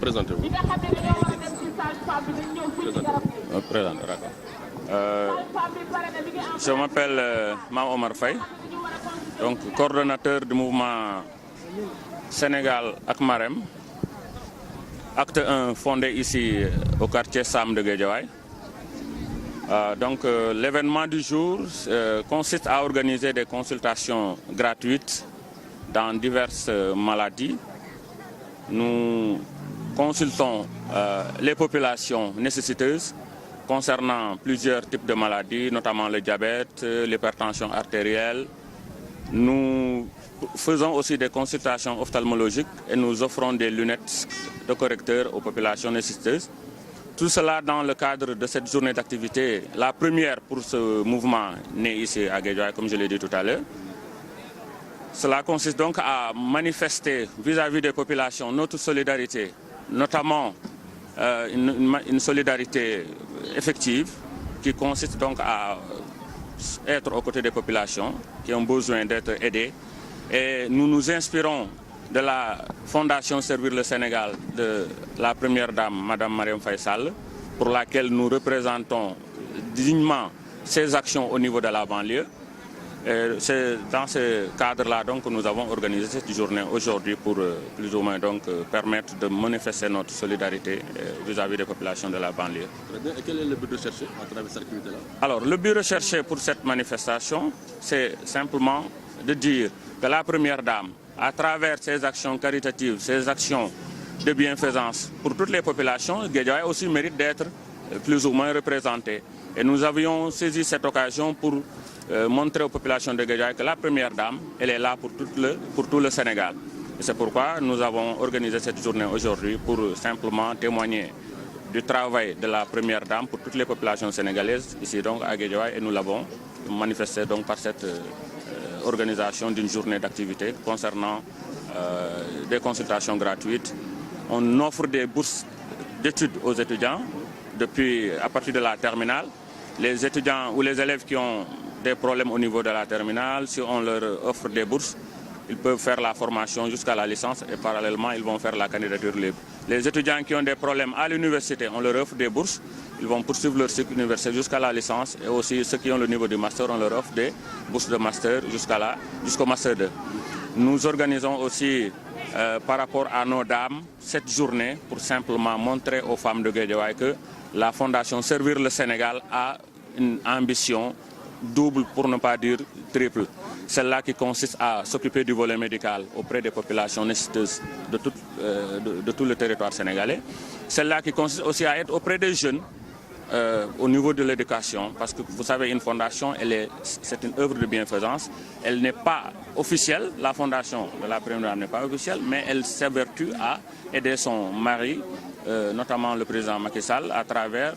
Présentez-vous. Présentez, d'accord. Je m'appelle Mam Omar Faye, donc coordonnateur du mouvement Sénégal ak Marème, acte 1 fondé ici au quartier Sam de Guédiawaye. L'événement du jour consiste à organiser des consultations gratuites dans diverses maladies. Nous consultons les populations nécessiteuses concernant plusieurs types de maladies, notamment le diabète, l'hypertension artérielle. Nous faisons aussi des consultations ophtalmologiques et nous offrons des lunettes de correcteur aux populations nécessiteuses. Tout cela dans le cadre de cette journée d'activité, la première pour ce mouvement né ici à Guédiawaye, comme je l'ai dit tout à l'heure. Cela consiste donc à manifester vis-à-vis des populations notre solidarité, notamment une solidarité effective qui consiste donc à être aux côtés des populations qui ont besoin d'être aidées. Et nous nous inspirons de la Fondation Servir le Sénégal de la première dame, Madame Marième Faye Sall, pour laquelle nous représentons dignement ses actions au niveau de la banlieue. C'est dans ce cadre-là que nous avons organisé cette journée aujourd'hui pour plus ou moins permettre de manifester notre solidarité vis-à-vis des populations de la banlieue. Très bien. Et quel est le but recherché à travers cette activité-là? Alors, le but recherché pour cette manifestation, c'est simplement de dire que la première dame, à travers ses actions caritatives, ses actions de bienfaisance pour toutes les populations, Guédiawaye aussi mérite d'être plus ou moins représentée. Et nous avions saisi cette occasion pour montrer aux populations de Guédiawaye que la première dame, elle est là pour tout le Sénégal. Et c'est pourquoi nous avons organisé cette journée aujourd'hui pour simplement témoigner du travail de la première dame pour toutes les populations sénégalaises ici donc à Guédiawaye, et nous l'avons manifesté donc par cette organisation d'une journée d'activité concernant des consultations gratuites. On offre des bourses d'études aux étudiants à partir de la terminale. Les étudiants ou les élèves qui ont des problèmes au niveau de la terminale, si on leur offre des bourses, ils peuvent faire la formation jusqu'à la licence et parallèlement ils vont faire la candidature libre. Les étudiants qui ont des problèmes à l'université, on leur offre des bourses, ils vont poursuivre leur cycle universitaire jusqu'à la licence, et aussi ceux qui ont le niveau du master, on leur offre des bourses de master jusqu'au master 2. Nous organisons aussi par rapport à nos dames cette journée pour simplement montrer aux femmes de Guédiawaye que la Fondation Servir le Sénégal a une ambition double, pour ne pas dire triple. Celle-là qui consiste à s'occuper du volet médical auprès des populations nécessiteuses de tout le territoire sénégalais. Celle-là qui consiste aussi à être auprès des jeunes au niveau de l'éducation, parce que vous savez, une fondation, c'est une œuvre de bienfaisance. Elle n'est pas officielle, la fondation de la première dame n'est pas officielle, mais elle s'évertue à aider son mari, notamment le président Macky Sall, à travers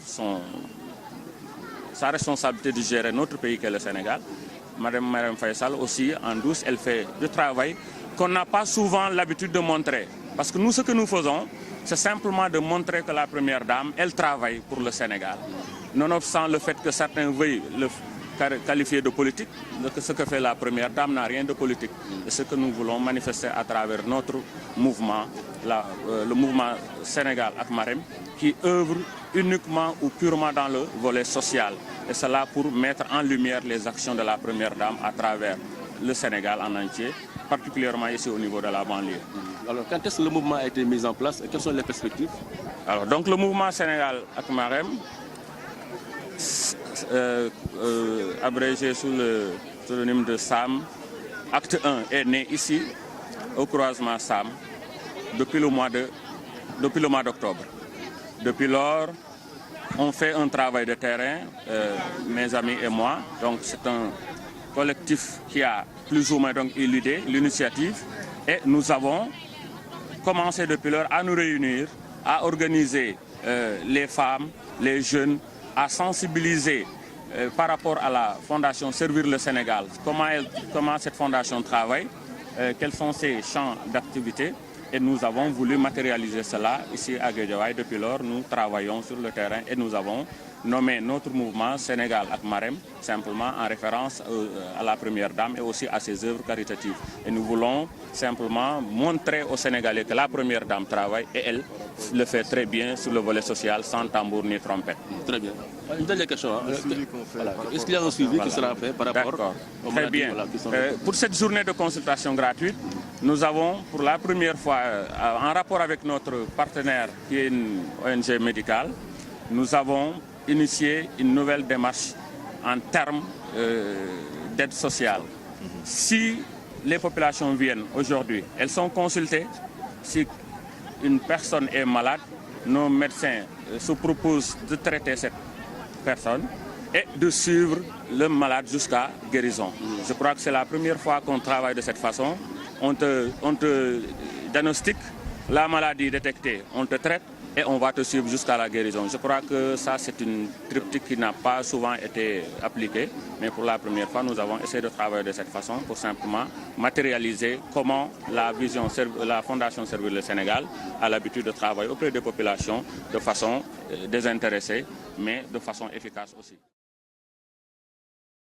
sa responsabilité de gérer notre pays qu'est le Sénégal. Madame Marième Faye Sall aussi, en douce, elle fait du travail qu'on n'a pas souvent l'habitude de montrer. Parce que nous, ce que nous faisons, c'est simplement de montrer que la première dame, elle travaille pour le Sénégal. Nonobstant le fait que certains veuillent le qualifier de politique, que ce que fait la première dame n'a rien de politique. Et ce que nous voulons manifester à travers notre mouvement, le mouvement Sénégal ak Marème, qui œuvre uniquement ou purement dans le volet social. Et cela pour mettre en lumière les actions de la première dame à travers le Sénégal en entier, particulièrement ici au niveau de la banlieue. Alors, quand est-ce que le mouvement a été mis en place et quelles sont les perspectives? Alors, donc le mouvement Sénégal ak Marème, abrégé sous le pseudonyme de SAM, acte 1 est né ici, au croisement SAM, depuis le mois d'octobre. Depuis lors, on fait un travail de terrain, mes amis et moi. Donc c'est un collectif qui a plus ou moins eu l'idée, l'initiative. Et nous avons commencé depuis lors à nous réunir, à organiser les femmes, les jeunes, à sensibiliser par rapport à la Fondation Servir le Sénégal. Comment cette fondation travaille, quels sont ses champs d'activité. Et nous avons voulu matérialiser cela ici à Guédiawaye. Depuis lors, nous travaillons sur le terrain et nous avons nommé notre mouvement Sénégal ak Marème, simplement en référence à la Première Dame et aussi à ses œuvres caritatives. Et nous voulons simplement montrer aux Sénégalais que la Première Dame travaille et elle le fait très bien sur le volet social, sans tambour ni trompette. Très bien. Une dernière question. Voilà. Est-ce qu'il y a un suivi qui sera fait par rapport aux maladies, très bien. Pour cette journée de consultation gratuite, nous avons pour la première fois, en rapport avec notre partenaire qui est une ONG médicale, nous avons initié une nouvelle démarche en termes d'aide sociale. Si les populations viennent aujourd'hui, elles sont consultées. Si une personne est malade, nos médecins se proposent de traiter cette personne et de suivre le malade jusqu'à guérison. Je crois que c'est la première fois qu'on travaille de cette façon. On te diagnostique la maladie détectée, on te traite et on va te suivre jusqu'à la guérison. Je crois que ça, c'est une triptyque qui n'a pas souvent été appliquée, mais pour la première fois, nous avons essayé de travailler de cette façon pour simplement matérialiser comment la Fondation Servir le Sénégal a l'habitude de travailler auprès des populations de façon désintéressée, mais de façon efficace aussi.